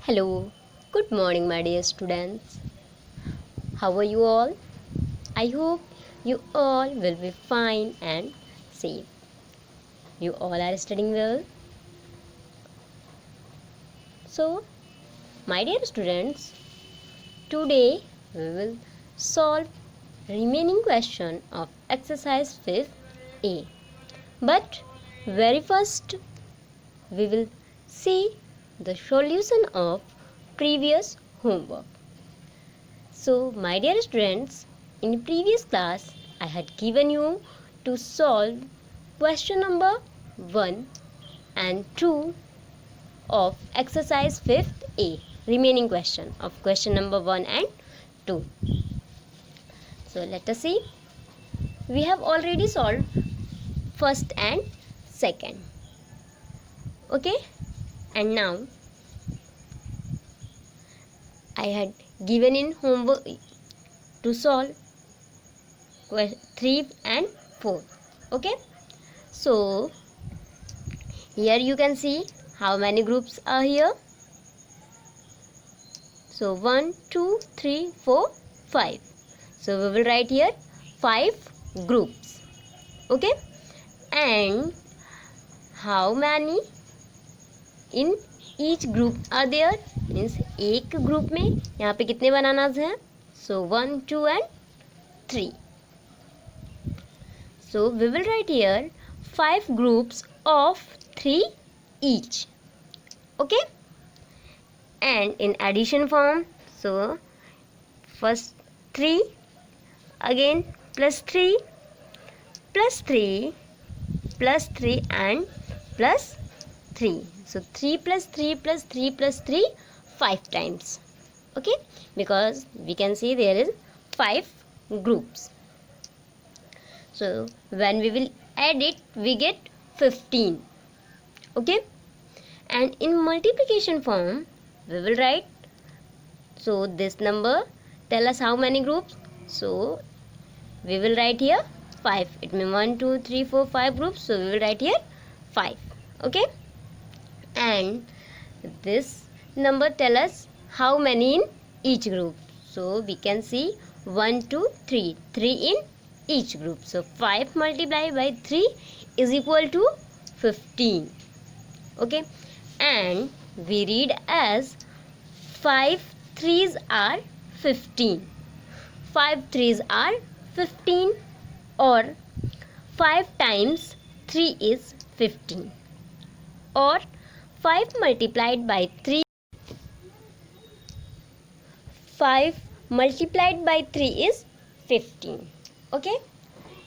Hello, good morning, my dear students. How are you all? I hope you all will be fine and safe. You all are studying well. So, my dear students, today we will solve remaining question of exercise 5th A. But very first we will see the solution of previous homework. So, my dear students, in previous class, I had given you to solve question number 1 and 2 of exercise 5th A, remaining question of question number 1 and 2. So, let us see. We have already solved first and second. Okay? And now, I had given in homework to solve 3 and 4. Okay, so here you can see how many groups are here. So 1 2 3 4 5. So we will write here 5 groups. Okay, and how many in each group are there? Means एक group में यहाँ पे कितने bananas हैं? So 1 2 and 3. So we will write here 5 groups of 3 each. Okay, and in addition form, so first 3, again plus 3 plus 3 plus 3 and plus 3. So 3 plus 3 plus 3 plus 3 5 times. Okay, because we can see there is 5 groups. So when we will add it, we get 15. Okay, and in multiplication form we will write, so this number tell us how many groups. So we will write here 5. It means 1 2 3 4 5 groups. So we will write here 5. Okay, and this number tell us how many in each group. So we can see 1 2 3 in each group. So 5 multiplied by 3 is equal to 15. Okay, and we read as 5 threes are 15. 5 threes are 15, or 5 times 3 is 15, or 5 multiplied by 3. 5 multiplied by 3 is 15. Okay,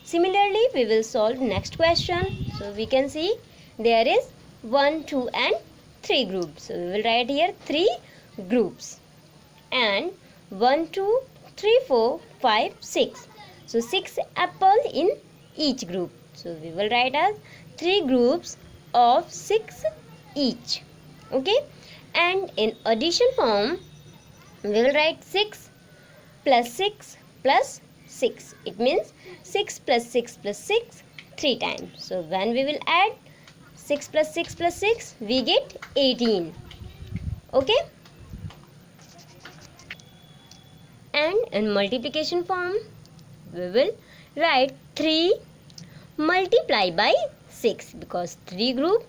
similarly we will solve next question. So we can see there is 1 2 and 3 groups. So we will write here 3 groups, and 1 2 3 4 5 6. So 6 apple in each group. So we will write as 3 groups of 6 each. Okay, and in addition form we will write 6 plus 6 plus 6. It means 6 plus 6 plus 6 3 times. So when we will add 6 plus 6 plus 6, we get 18. Okay, and in multiplication form we will write 3 multiply by 6, because 3 group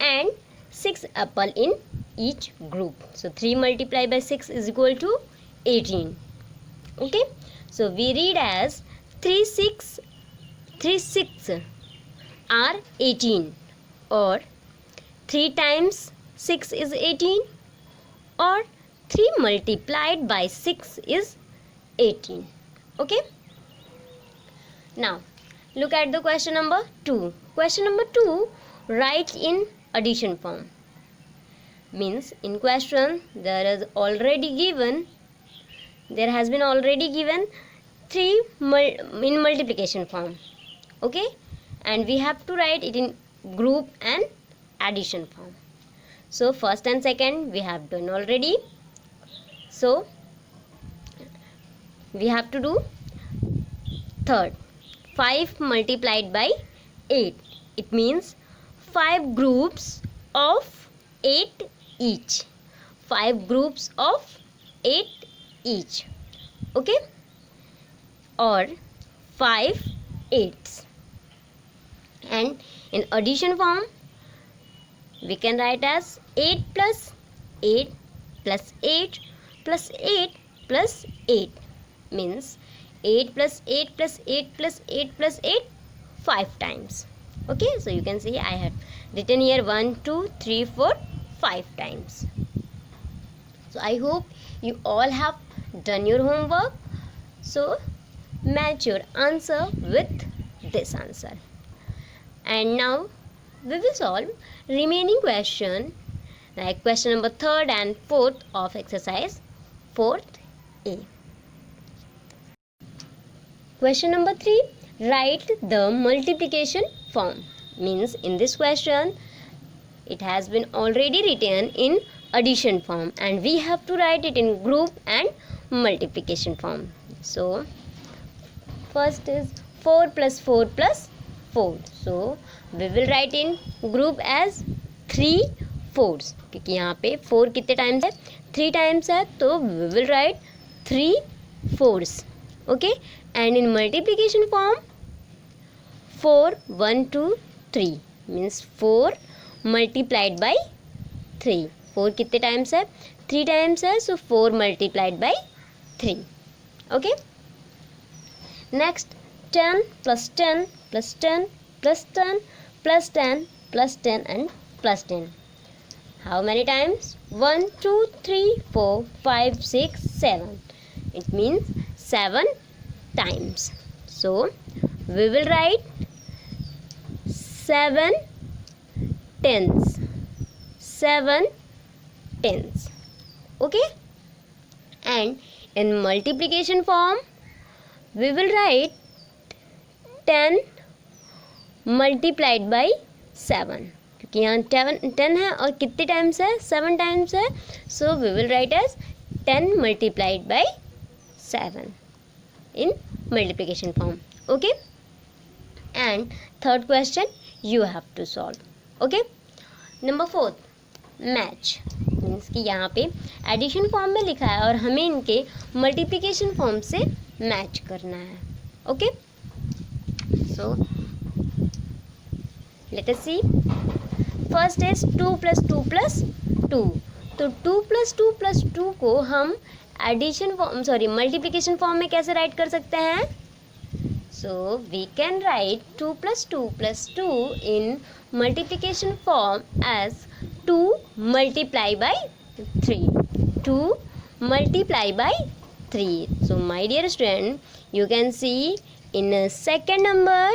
and 6 apple in each group. So 3 multiplied by 6 is equal to 18. Okay, so we read as 3 6 are 18, or 3 times 6 is 18, or 3 multiplied by 6 is 18. Okay, now look at the question number 2. Question number 2, write in addition form. Means in question there has been already given 3 in multiplication form. Okay, and we have to write it in group and addition form. So first and second we have done already. So we have to do third. 5 multiplied by 8. It means 5 groups of 8 each. 5 groups of 8 each. Okay, or 5 eighths. And in addition form we can write as 8 plus 8 plus 8 plus 8 plus 8, means 8 plus 8 plus 8 plus 8 plus 8 5 times. Okay, so you can see I have written here 1 2 3 4 5 times. So I hope you all have done your homework. So match your answer with this answer. And now we will solve remaining question, like question number 3rd and 4th of exercise 4th A. Question number 3, write the multiplication form. Means in this question it has been already written in addition form and we have to write it in group and multiplication form. So first is 4 plus 4 plus 4. So we will write in group as 3 fours, क्योंकि यहाँ पे 4 कितने times है, 3 times है, तो we will write 3 fours. Okay, and in multiplication form 4 1 2 3 means 4 multiplied by 3. 4 कितने times है, 3 times है, so 4 multiplied by 3. Okay, next 10 plus 10 plus 10 plus 10 plus 10 plus 10 and plus 10. How many times? 1 2 3 4 5 6 7. It means 7 times. So we will write 7 tens. 7 tens. Okay, and in multiplication form we will write 10 multiplied by 7, क्योंकि यहाँ 10 है और कितने times है, 7 times है, so we will write as 10 multiplied by 7 in multiplication form. Okay, and third question you have to solve. Okay, number 4, match, means कि यहाँ पे एडिशन फॉर्म में लिखा है और हमें इनके मल्टीप्लिकेशन फॉर्म से मैच करना है. Okay, so let us see. First is 2 plus 2 plus 2. तो 2 प्लस 2 प्लस 2 को हम एडिशन फॉर्म मल्टीप्लिकेशन फॉर्म में कैसे राइट कर सकते हैं? So we can write 2 plus 2 plus 2 in multiplication form as 2 multiply by 3. 2 multiply by 3. So my dear student, you can see in a second number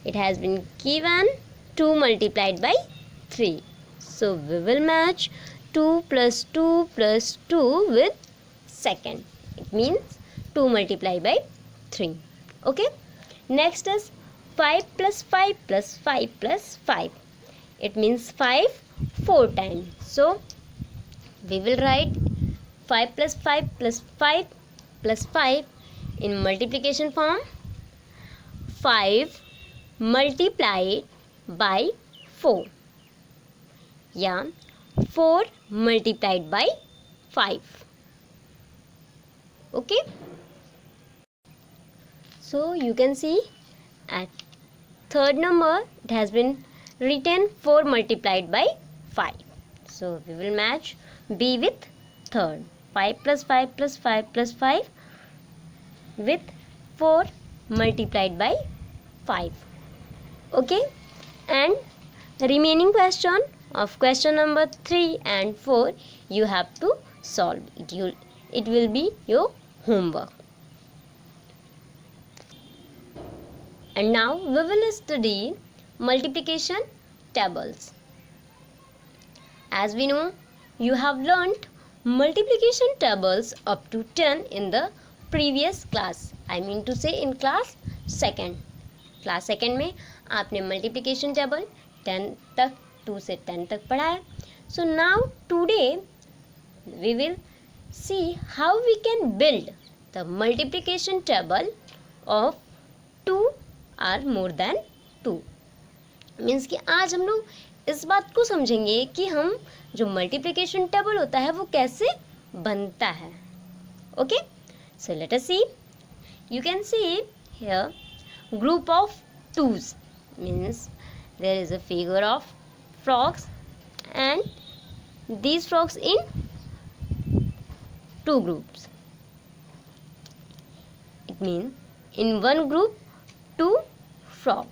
it has been given 2 multiplied by 3. So we will match 2 plus 2 plus 2 with second. It means 2 multiplied by 3. Okay, next is 5 plus 5 plus 5 plus 5. It means 5 4 times. So we will write 5 plus 5 plus 5 plus 5 in multiplication form. 5 multiplied by 4. Yeah, 4 multiplied by 5. Okay, so you can see at third number it has been written 4 multiplied by 5. So we will match B with third. 5 plus 5 plus 5 plus 5 with 4 multiplied by 5. Okay, and remaining question of question number 3 and 4 you have to solve it. It will be your homework. And now we will study multiplication tables. As we know, you have learnt multiplication tables up to 10 in the previous class. I mean to say in class 2nd. Class 2nd में आपने multiplication table 10 तक 2 से 10 तक पढ़ा है. So now today we will see how we can build the multiplication table of 2 or more than 2. Means कि आज हम लोग इस बात को समझेंगे कि हम जो मल्टीप्लिकेशन टेबल होता है वो कैसे बनता है. Okay, so let us see. You can see here group of twos, means there is a figure of frogs and these frogs in two groups. It means in one group two frog,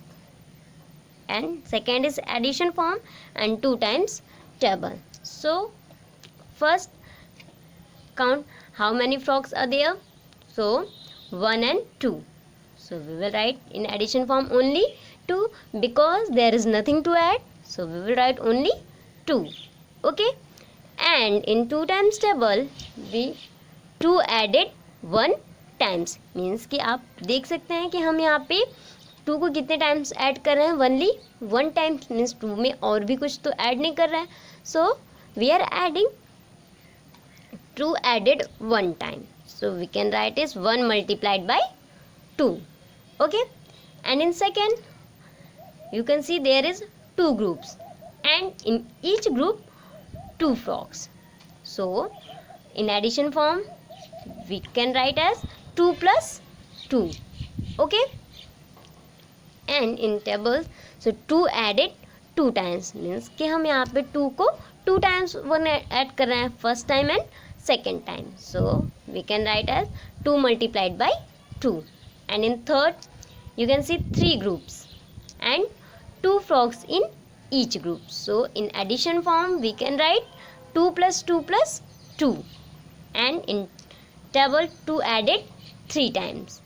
and second is addition form and 2 times table. So first count how many frogs are there. So 1 and 2. So we will write in addition form only 2 because there is nothing to add. So we will write only 2. Okay. And in 2 times table we 2 added 1 times, means कि आप देख सकते हैं कि हम यहाँ पे 2 को कितने टाइम्स ऐड कर रहे हैं, ओनली 1 टाइम्स, मीन्स 2 में और भी कुछ तो ऐड नहीं कर रहे हैं. So we are adding 2 added 1 time. So we can write is 1 multiplied by 2. Okay. And in second, you can see there is 2 groups. And in each group, 2 frogs. So in addition form, we can write as 2 plus 2. Okay. And in tables, so 2 added 2 times. Means कि हम यहाँ पे 2 को 2 times 1 add कर रहे हैं, first time and second time. So we can write as 2 multiplied by 2. And in third, you can see 3 groups and 2 frogs in each group. So in addition form, we can write 2 plus 2 plus 2. And in table, 2 added 3 times.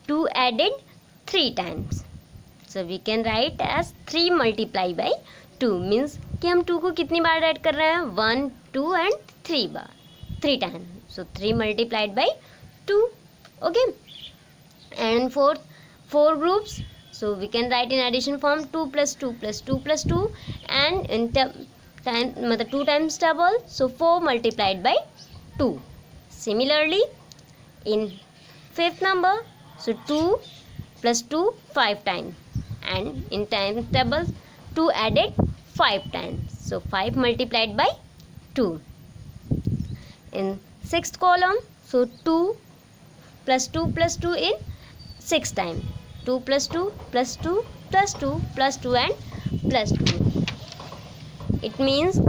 2 added 3 times. So we can write as 3 multiplied by 2, means कि हम 2 को कितनी बार add कर रहे हैं, 1 2 and 3 bar, 3 time. So 3 multiplied by 2. Okay. And fourth, 4 groups. So we can write in addition form 2 plus 2 plus 2 plus 2. And in time मतलब 2 times table, so 4 multiplied by 2. Similarly in fifth number, so 2 plus 2 5 times. And in time table 2 added 5 times. So 5 multiplied by 2. In sixth column, so 2 plus 2 plus 2 in 6 times. 2 plus 2 plus 2 plus 2 plus 2 and plus 2. It means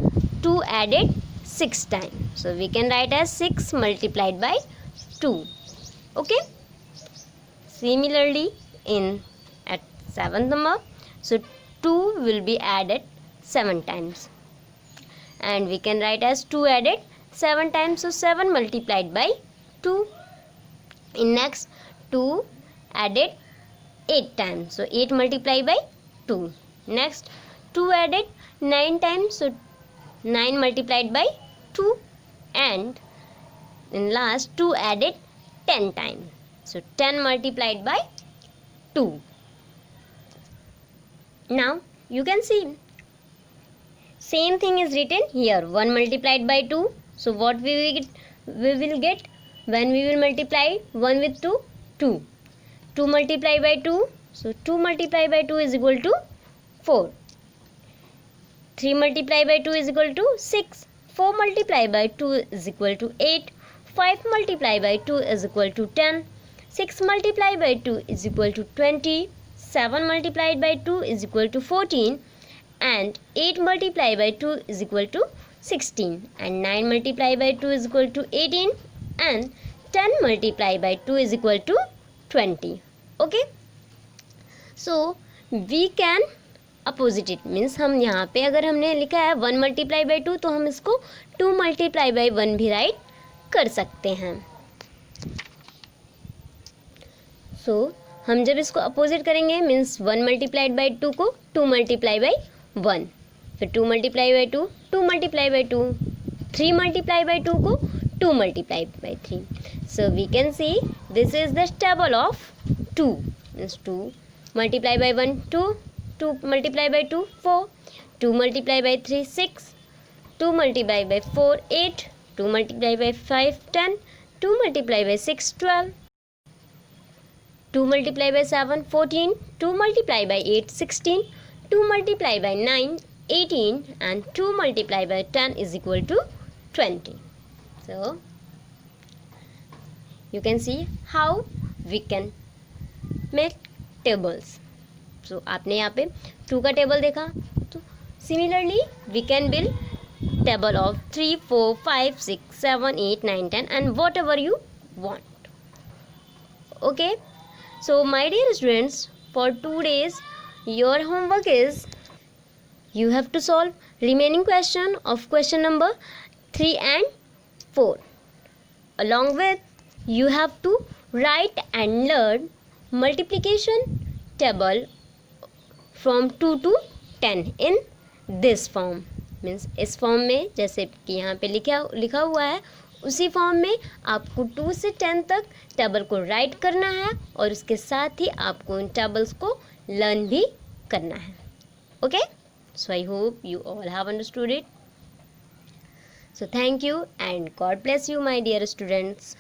2 added 6 times. So we can write as 6 multiplied by 2. Okay. Similarly in at seventh number, so 2 will be added 7 times, and we can write as 2 added 7 times. So 7 multiplied by 2. In next, 2 added 8 times, so 8 multiplied by 2. Next, 2 added 9 times, so 9 multiplied by 2. And in last, 2 added 10 times, so 10 multiplied by 2. Now you can see same thing is written here, 1 multiplied by 2. So what we will get when we will multiply 1 with 2, 2. 2 multiplied by 2, so 2 multiplied by 2 is equal to 4. 3 multiplied by 2 is equal to 6. 4 multiplied by 2 is equal to 8. 5 multiplied by 2 is equal to 10. 6 multiplied by 2 is equal to 20. 7 multiplied by 2 is equal to 14. And 8 multiplied by 2 is equal to 16. And 9 multiplied by 2 is equal to 18. And 10 multiplied by 2 is equal to 20. Okay. So we can opposite it, means हम यहाँ पे अगर हमने लिखा है 1 multiplied by 2 तो हम इसको 2 multiplied by 1 भी राइट कर सकते हैं. So हम जब इसको अपोजिट करेंगे मीन्स 1 multiplied by 2 को 2 multiplied by 1, फिर 2 multiplied by 2, 2 multiplied by 2, 3 multiplied by 2 को 2 multiplied by 3. So we can see this is the table of 2, means 2 multiplied by 1 2, 2 multiplied by 2 4, 2 multiplied by 3 6, 2 multiplied by 4 8, 2 multiplied by 5 10, 2 multiplied by 6 12, 2 multiplied by 7 14, 2 multiply by 8 16, 2 multiply by 9 18, and 2 multiply by 10 is equal to 20. So you can see how we can make tables. So आपने यहाँ पे 2 का table देखा, तो similarly we can build table of 3 4 5 6 7 8 9 10 and whatever you want. Okay, so my dear students, for 2 days your homework is you have to solve remaining question of question number 3 and 4. Along with you have to write and learn multiplication table from 2 to 10 in this form. Means इस form में जैसे कि यहाँ पे लिखा हुआ है उसी फॉर्म में आपको 2 से 10 तक टेबल को राइट करना है और उसके साथ ही आपको उन टेबल्स को लर्न भी करना है. Okay, so I hope you all have understood it. So thank you and God bless you, my dear students.